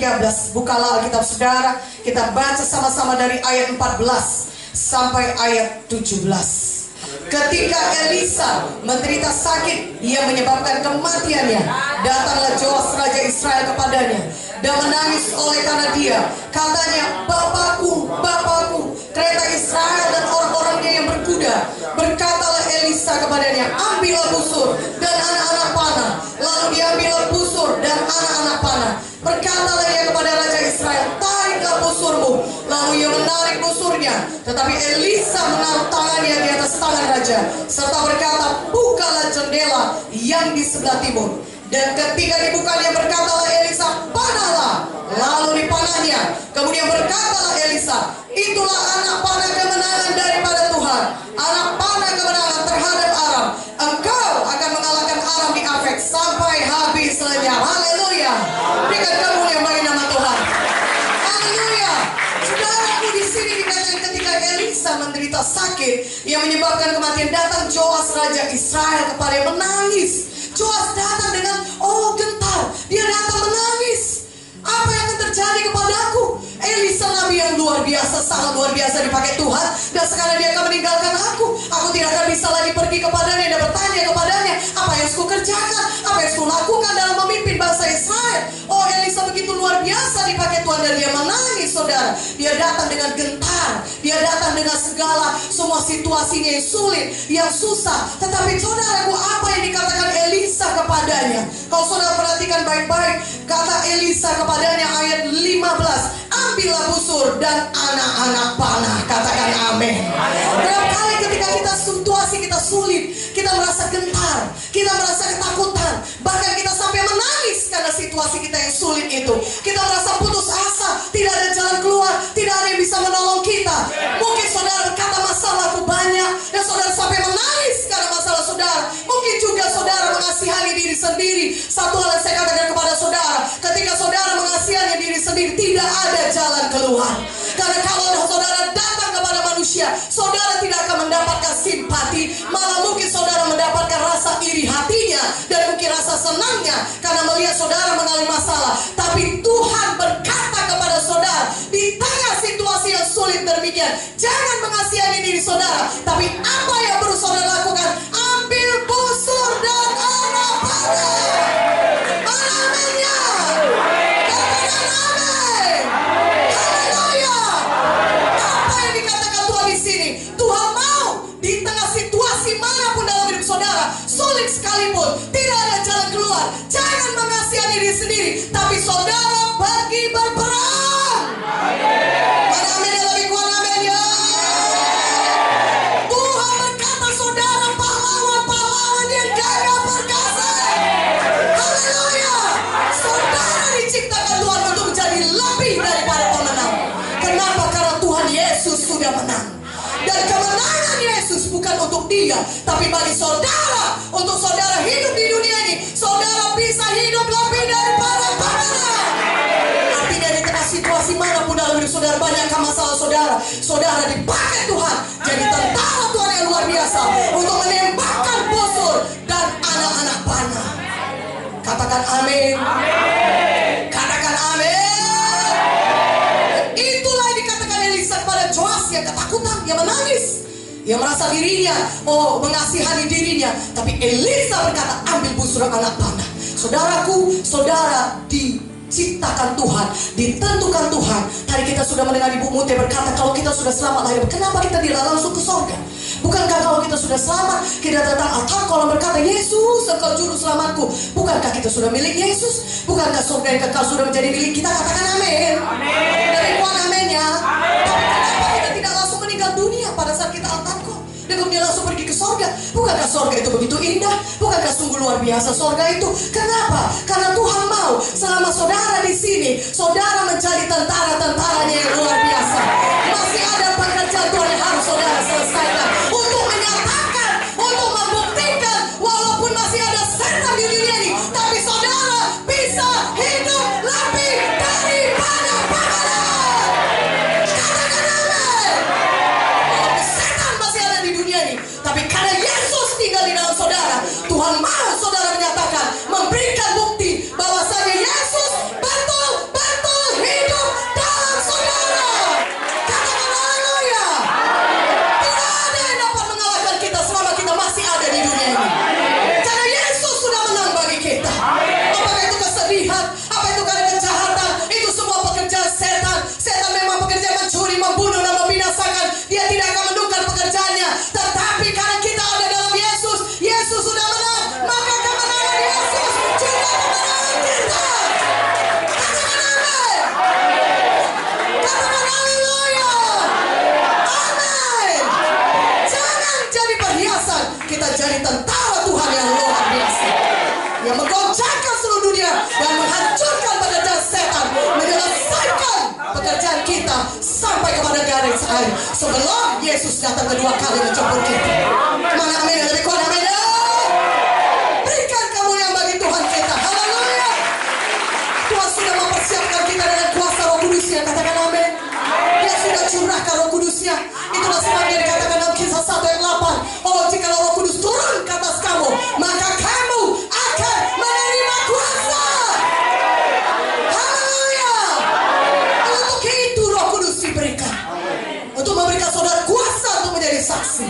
13. Bukalah Alkitab saudara, kita baca sama-sama dari ayat 14 sampai ayat 17. Ketika Elisa menderita sakit yang menyebabkan kematiannya, datanglah Joas raja Israel kepadanya dan menangis oleh karena dia. Katanya, "Bapakku, Bapakku, kereta Israel dan orang-orangnya yang berkuda." Berkatalah Elisa kepadanya, "Ambillah busur dan anak-anak panah." Lalu diambillah busur dan anak-anak panah. Berkatalah ia kepada raja Israel, "Tariklah busurmu." Lalu ia menarik busurnya. Tetapi Elisa menaruh tangannya di atas tangan raja, serta berkata, "Bukalah jendela yang di sebelah timur." Dan ketika dibukanya, berkatalah Elisa, "Panahlah." Lalu dipanahnya. Kemudian berkatalah Elisa, "Itulah anak panah kemenangan daripada Tuhan, anak panah kemenangan terhadap Aram. Engkau akan mengalahkan Aram di Afek sampai habis lenyap." Haleluya. Berikan kemuliaan bagi nama Tuhan. Haleluya. Saudaraku, di sini dikatakan ketika Elisa menderita sakit yang menyebabkan kematian, datang Joas raja Israel kepada menangis. Joas datang dengan gentar. Dia datang menangis. Apa yang akan terjadi kepadaku? Elisa nabi yang luar biasa, sangat luar biasa dipakai Tuhan, dan sekarang dia akan meninggalkan aku. Aku tidak akan bisa lagi pergi kepadanya dan bertanya kepadanya, apa yang harus kukerjakan, apa yang harus kulakukan dalam memimpin bangsa Israel. Oh, Elisa begitu luar biasa dipakai Tuhan, dan dia menangis, saudara. Dia datang dengan gentar. Dia datang dengan segala semua situasinya yang sulit, yang susah. Tetapi saudaraku, apa yang dikatakan Elisa kepadanya? Kalau saudara perhatikan baik-baik, kata Elisa kepadanya ayat 15, "Ambillah busur dan anak-anak panah." Katakan amin. Berapa kali ketika situasi kita sulit, kita merasa gentar, kita merasa ketakutan, bahkan kita sampai menangis karena situasi kita yang sulit itu. Kita merasa putus asa, tidak ada jalan keluar, tidak ada yang bisa menolong kita. Mungkin saudara berkata, "Masalahku banyak," dan saudara sampai menangis karena masalah saudara. Mungkin juga saudara mengasihani diri sendiri. Satu hal yang saya katakan kepada saudara, ketika saudara mengasihani diri sendiri, tidak ada jalan keluar. Karena kalau saudara datang kepada manusia, saudara tidak akan mendapatkan simpati, malah mungkin saudara mendapatkan rasa iri hatinya dan mungkin rasa senangnya karena melihat saudara mengalami masalah. Tapi Tuhan berkata kepada saudara, di tengah situasi yang sulit demikian, jangan mengasihani diri saudara, tapi apa yang perlu saudara lakukan? Ambil busur dan anak panah. Aminnya. Katakan amin. Haleluya. Apa yang dikatakan Tuhan di sini? Tuhan mau di tengah situasi manapun dalam hidup saudara, sulit sekalipun, tidak ada jalan keluar, jangan mengasihani diri sendiri, tapi saudara pergi berperang. Mana amin yang lebih kuat, amin ya. Tuhan berkata saudara pahlawan-pahlawan yang gagah perkasa. Haleluya. Saudara diciptakan Tuhan untuk menjadi lebih daripada pemenang. Kenapa? Karena Tuhan Yesus sudah menang. Dan kemenangan Yesus bukan untuk dia, tapi bagi saudara. Untuk saudara hidup di dunia ini, saudara bisa hidup lebih daripada pemenang. Artinya di tengah situasi manapun dalam hidup saudara, banyakkah masalah saudara, saudara dipakai Tuhan jadi tentara Tuhan yang luar biasa untuk menembakkan busur dan anak-anak panah. Katakan amin. Katakan amin. Itulah yang dikatakan Elisa kepada Joas yang ketakutan, yang menangis, yang merasa dirinya mengasihani dirinya. Tapi Elisa berkata, "Ambil busur anak panah." Saudaraku, saudara diciptakan Tuhan, ditentukan Tuhan. Tadi kita sudah mendengar Ibu Mute berkata, kalau kita sudah selamat lahir, kenapa kita tidak langsung ke surga? Bukankah kalau kita sudah selamat, kita datang altar kalau berkata, "Yesus, Engkau juru selamatku." Bukankah kita sudah milik Yesus? Bukankah surga yang kekal sudah menjadi milik kita? Katakan amin. Dari kuat amin ya. Tapi kenapa kita tidak langsung meninggal dunia pada saat kita altar kok? Dan kemudian langsung pergi ke surga? Bukankah surga itu begitu indah? Bukankah sungguh luar biasa surga itu? Kenapa? Karena Tuhan mau selama saudara di sini, saudara menjadi tentara-tentaranya yang luar biasa. Masih ada pekerjaan Tuhan yang harus saudara selesaikan untuk menyatakan, untuk membuktikan, walaupun masih ada setan di dunia ini, tapi saudara bisa hidup lebih daripada pemenang. Katakan amin. Walaupun setan masih ada di dunia ini, tapi karena Yesus tinggal di dalam saudara, Tuhan mau saudara menyatakan, memberikan bukti bahwasanya Yesus betul-betul menjadi tentara Tuhan yang luar biasa, yang menggoncangkan seluruh dunia dan menghancurkan pekerjaan setan, menyelesaikan pekerjaan kita sampai kepada garis akhir sebelum Yesus datang kedua kali menjemput kita. Mana amin yang lebih kuat, amin ya. Berikan kemuliaan bagi Tuhan kita. Haleluya. Tuhan sudah mempersiapkan kita dengan kuasa Roh Kudusnya. Katakan amin. Dia sudah curahkan Roh Kudusnya. Itulah sebabnya dikatakan dalam Kisah 1 ayat 8, oh jika Roh Kudus turun ke atas kamu, maka kamu akan menerima kuasa. Haleluya. Untuk itu Roh Kudus diberikan, untuk memberikan saudara kuasa untuk menjadi saksi.